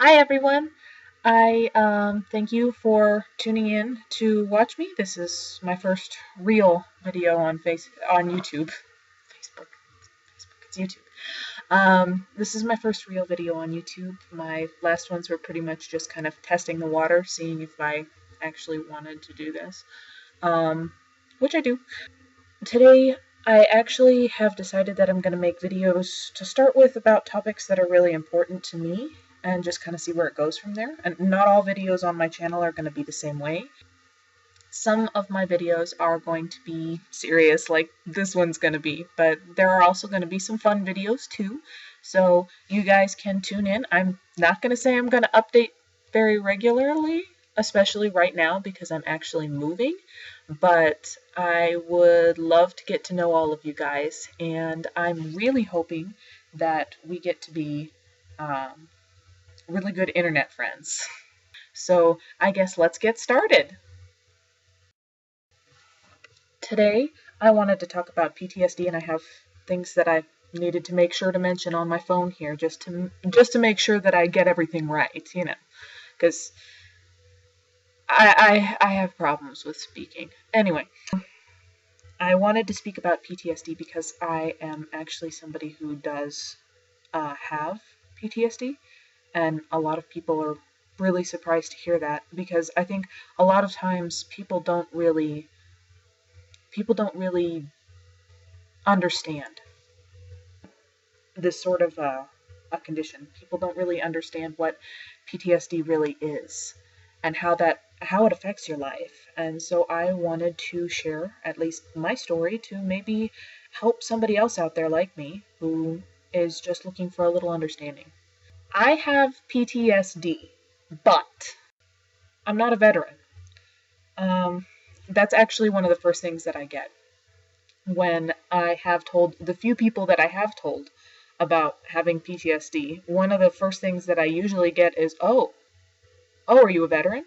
Hi everyone. I thank you for tuning in to watch me. This is my first real video on YouTube. Facebook, it's YouTube. This is my first real video on YouTube. My last ones were pretty much just kind of testing the water, seeing if I actually wanted to do this, which I do. Today, I actually have decided that I'm going to make videos to start with about topics that are really important to me and just kind of see where it goes from there. And not all videos on my channel are going to be the same way. Some of my videos are going to be serious, like this one's going to be, but there are also going to be some fun videos too, so you guys can tune in. I'm not going to say I'm going to update very regularly, especially right now because I'm actually moving, but I would love to get to know all of you guys, and I'm really hoping that we get to be really good internet friends. So I guess let's get started. Today I wanted to talk about PTSD, and I have things that I needed to make sure to mention on my phone here just to make sure that I get everything right, because I have problems with speaking. Anyway, I wanted to speak about PTSD because I am actually somebody who does have PTSD, and a lot of people are really surprised to hear that because I think a lot of times people don't really understand this sort of a condition. People don't really understand what PTSD really is and how it affects your life. And so I wanted to share at least my story to maybe help somebody else out there like me who is just looking for a little understanding. I have PTSD, but I'm not a veteran. That's actually one of the first things that I get when I have told the few people that I have told about having PTSD. One of the first things that I usually get is, oh, are you a veteran?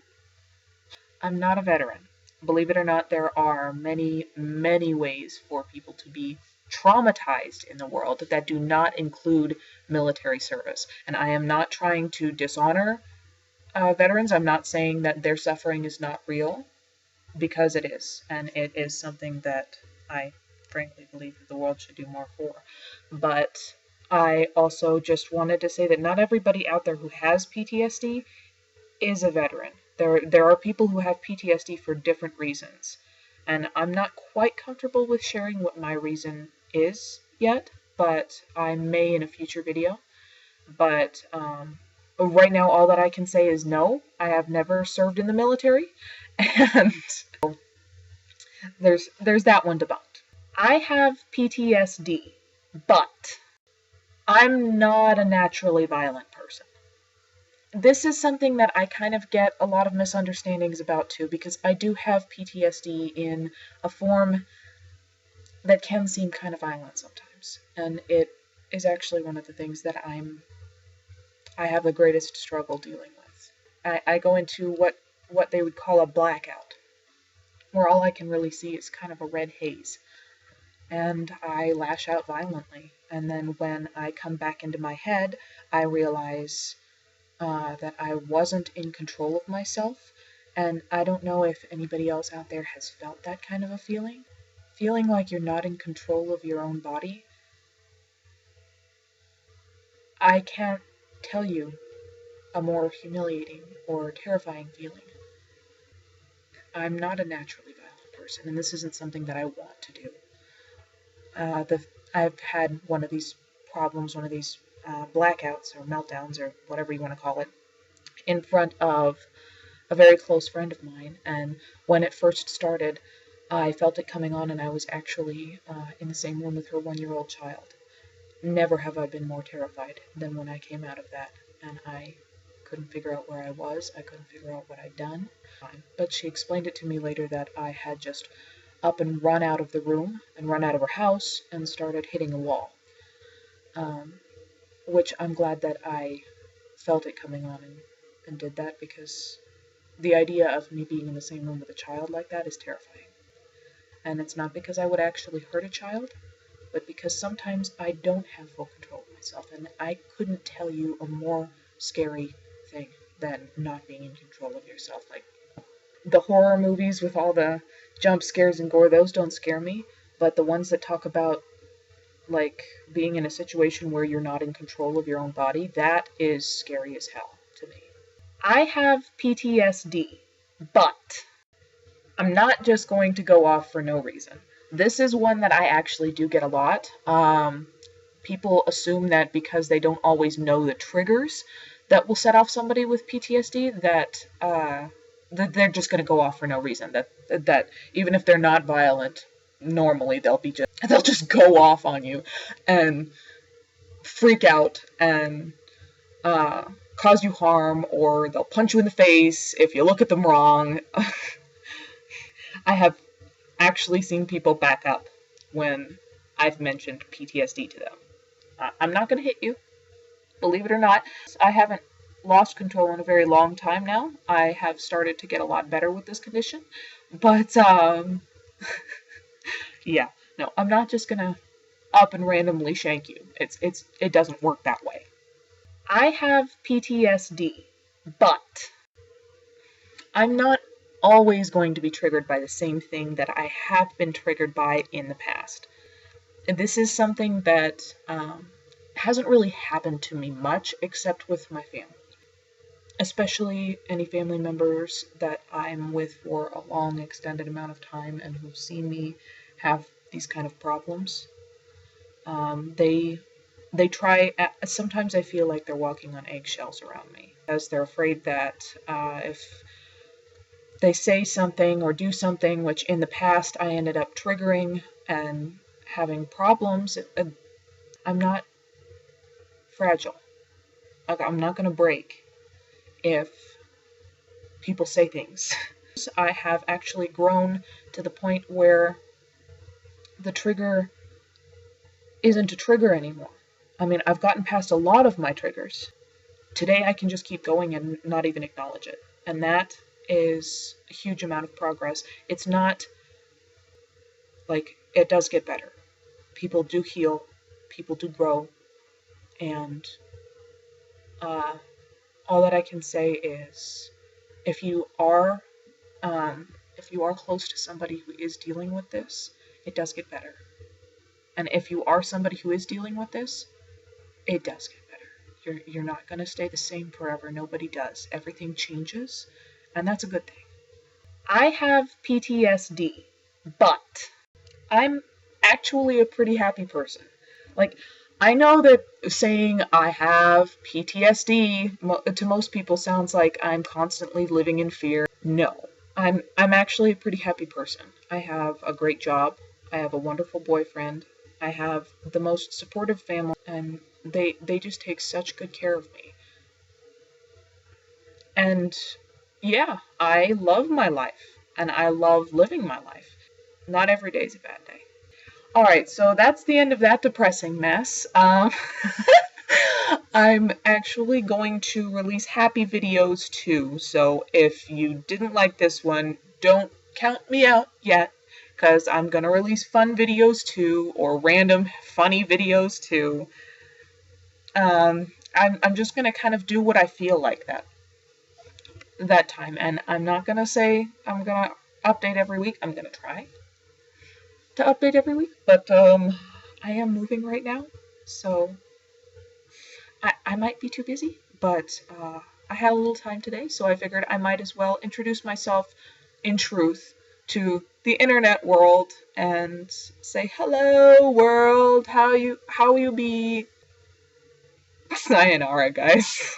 I'm not a veteran. Believe it or not, there are many, many ways for people to be traumatized in the world that do not include military service. And I am not trying to dishonor veterans. I'm not saying that their suffering is not real, because it is. And it is something that I frankly believe that the world should do more for. But I also just wanted to say that not everybody out there who has PTSD is a veteran. There are people who have PTSD for different reasons, and I'm not quite comfortable with sharing what my reason is yet, but I may in a future video. But right now all that I can say is no, I have never served in the military, and there's that one debunked. I have PTSD, but I'm not a naturally violent person. This is something that I kind of get a lot of misunderstandings about too, because I do have PTSD in a form that can seem kind of violent sometimes, and it is actually one of the things that I have the greatest struggle dealing with. I go into what they would call a blackout, where all I can really see is kind of a red haze, and I lash out violently, and then when I come back into my head, I realize that I wasn't in control of myself, and I don't know if anybody else out there has felt that kind of a feeling. Feeling like you're not in control of your own body. I can't tell you a more humiliating or terrifying feeling. I'm not a naturally violent person, and this isn't something that I want to do. I've had one of these problems, one of these blackouts or meltdowns or whatever you want to call it, in front of a very close friend of mine, and when it first started, I felt it coming on, and I was actually in the same room with her 1-year-old child. Never have I been more terrified than when I came out of that, and I couldn't figure out where I was. I couldn't figure out what I'd done. But she explained it to me later that I had just up and run out of the room and run out of her house and started hitting a wall, which I'm glad that I felt it coming on and did that, because the idea of me being in the same room with a child like that is terrifying. And it's not because I would actually hurt a child, but because sometimes I don't have full control of myself, and I couldn't tell you a more scary thing than not being in control of yourself. Like, the horror movies with all the jump scares and gore, those don't scare me, but the ones that talk about, like, being in a situation where you're not in control of your own body, that is scary as hell to me. I have PTSD, but I'm not just going to go off for no reason. This is one that I actually do get a lot. People assume that because they don't always know the triggers that will set off somebody with PTSD, that they're just going to go off for no reason. That even if they're not violent, normally they'll just go off on you and freak out and cause you harm, or they'll punch you in the face if you look at them wrong. I have actually seen people back up when I've mentioned PTSD to them. I'm not going to hit you, believe it or not. I haven't lost control in a very long time now. I have started to get a lot better with this condition, but yeah, no, I'm not just going to up and randomly shank you. It doesn't work that way. I have PTSD, but I'm not always going to be triggered by the same thing that I have been triggered by in the past. This is something that hasn't really happened to me much, except with my family. Especially any family members that I'm with for a long, extended amount of time and who've seen me have these kind of problems. They try, sometimes I feel like they're walking on eggshells around me, as they're afraid that if they say something or do something which in the past I ended up triggering and having problems, I'm not fragile. I'm not going to break if people say things. I have actually grown to the point where the trigger isn't a trigger anymore. I mean, I've gotten past a lot of my triggers. Today I can just keep going and not even acknowledge it. And that is a huge amount of progress. It's not like, it does get better. People do heal, people do grow, and all that I can say is, if you are close to somebody who is dealing with this, it does get better. And if you are somebody who is dealing with this, it does get better. You're not going to stay the same forever. Nobody does. Everything changes, and that's a good thing. I have PTSD, but I'm actually a pretty happy person. Like, I know that saying I have PTSD to most people sounds like I'm constantly living in fear. No, I'm actually a pretty happy person. I have a great job. I have a wonderful boyfriend. I have the most supportive family, and they just take such good care of me. And yeah, I love my life, and I love living my life. Not every day's a bad day. Alright, so that's the end of that depressing mess. I'm actually going to release happy videos too, so if you didn't like this one, don't count me out yet, because I'm going to release fun videos too, or random funny videos too. I'm just going to kind of do what I feel like that time, and I'm not going to say I'm going to update every week. I'm going to try to update every week, but I am moving right now, so I might be too busy, but I had a little time today, so I figured I might as well introduce myself in truth to the internet world and say, hello world, how you be? Sayonara, guys.